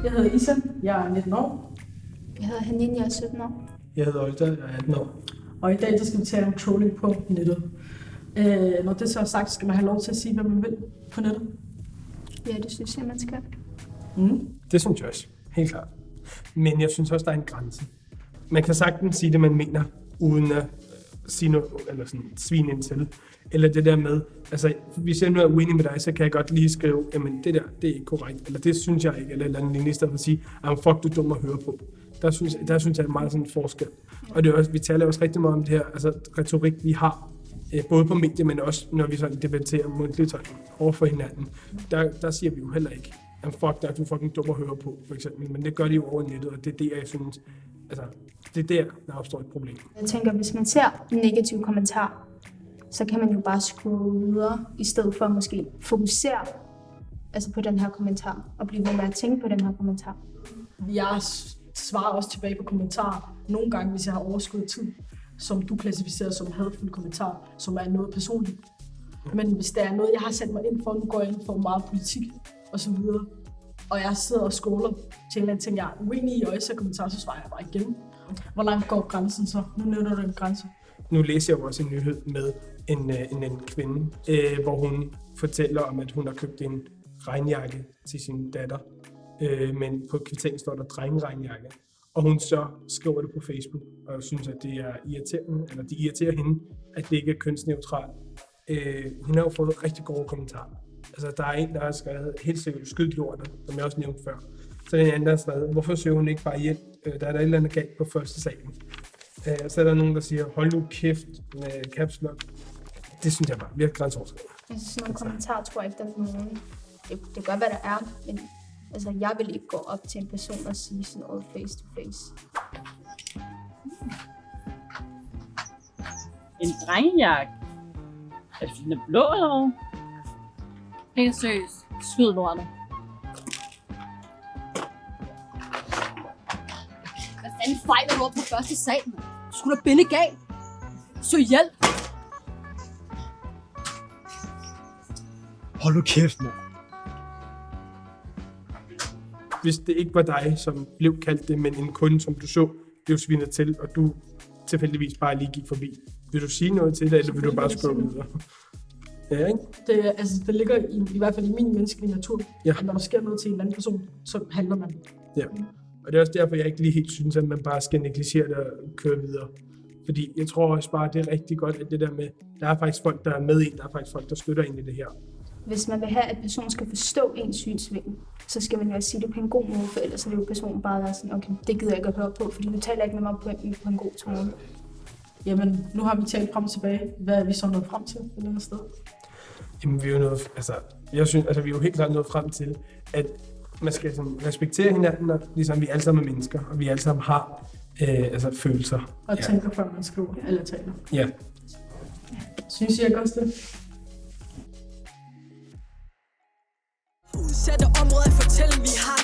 Jeg hedder Isa, jeg er 19 år. Jeg hedder Hanine, jeg er 17 år. Jeg hedder Olta, jeg er 18 år. Og i dag skal vi tale om trolling på nettet. Når det så er sagt, skal man have lov til at sige, hvad man vil på nettet. Ja, det synes jeg, man skal. Det synes jeg også, helt klart. Men jeg synes også, der er en grænse. Man kan sagtens sige det, man mener, uden at sige noget, eller sådan svine ind til. Eller det der med, altså hvis jeg nu er uenig med dig, så kan jeg godt lige skrive, jamen det der, det er ikke korrekt, eller det synes jeg ikke, eller et eller andet lignende, i stedet for at sige, fuck, du er dum at høre på. Der synes jeg er meget sådan en forskel. Og det er også, vi taler også rigtig meget om det her, altså retorik, vi har, både på medier, men også når vi sådan debatterer mundtligt over for hinanden. Der siger vi jo heller ikke, fuck dig, du er fucking dum at høre på, for eksempel. Men det gør de jo over nettet, og det er det, jeg synes, altså det er der opstår et problem. Jeg tænker, hvis man ser en negativ kommentar, så kan man jo bare scrolle videre, i stedet for at måske fokusere altså på den her kommentar, og blive ved med at tænke på den her kommentar. Jeg svarer også tilbage på kommentarer, nogle gange, hvis jeg har overskud tid, som du klassificerer som hadfulde kommentarer, som er noget personligt. Men hvis der er noget, jeg har sat mig ind for, nu går jeg ind for meget politik og så videre, og jeg sidder og scroller til en eller anden ting, jeg er uenig i, og jeg ser kommentarer, så svarer jeg bare igen. Hvor langt går grænsen så? Nu nævner du en grænse. Nu læser jeg også en nyhed med en kvinde, hvor hun fortæller om, at hun har købt en regnjakke til sin datter, men på kvitteringen står der drengeregnjakke. Og hun så skriver det på Facebook, og synes, at det er irriterende, eller det irriterer hende, at det ikke er kønsneutralt. Hun har jo fået rigtig gode kommentarer. Altså, der er en, der har skrevet helt seriøst skyd lortet, som jeg også nævnte før. Så den anden, der har skrevet, hvorfor søger hun ikke bare hjælp? Der er der et eller andet galt på første salen. Så er der nogen, der siger, hold nu kæft med caps lock. Det synes jeg bare virkelig grænseoverskridende. Jeg synes, nogle kommentarer tror jeg ikke, der er nogen. Det gør, hvad der er, men altså, jeg vil ikke gå op til en person og sige sådan noget face to face. En drengejakke? Er det den er blå eller hvad? Helt seriøst. Skyd lortet. Hvad fanden fejler du op på første sal, mand? Du skulle da binde gal. Søg hjælp. Hold nu kæft, mand. Hvis det ikke var dig, som blev kaldt det, men en kunde, som du så, blev svinet til, og du tilfældigvis bare lige gik forbi. Vil du sige noget til det, eller vil du bare scrolle videre? Ja, ikke? Det ligger i hvert fald i min menneskelige natur, ja. At når der sker noget til en eller anden person, så handler man. Ja, og det er også derfor, jeg ikke lige helt synes, at man bare skal negligere det og køre videre. Fordi jeg tror også bare, det er rigtig godt, at det der med, der er faktisk folk, der er med en, der er faktisk folk, der støtter en i det her. Hvis man vil have, at personen skal forstå ens synsvinkel, så skal man jo sige det på en god måde, for ellers er det jo personen bare være sådan, okay, det gider jeg ikke at høre på, fordi du taler ikke med mig på en god tone. Jamen, nu har vi talt frem og tilbage. Hvad er vi så nået frem til på det her sted? Jamen, vi er jo nået, jeg synes, vi er jo helt klart nået frem til, at man skal sådan, respektere hinanden, og ligesom vi alle sammen er mennesker, og vi alle sammen har følelser. Og tænker, før man skriver eller taler. Ja. Synes I ikke også det? Udsatte områder fortæller vi har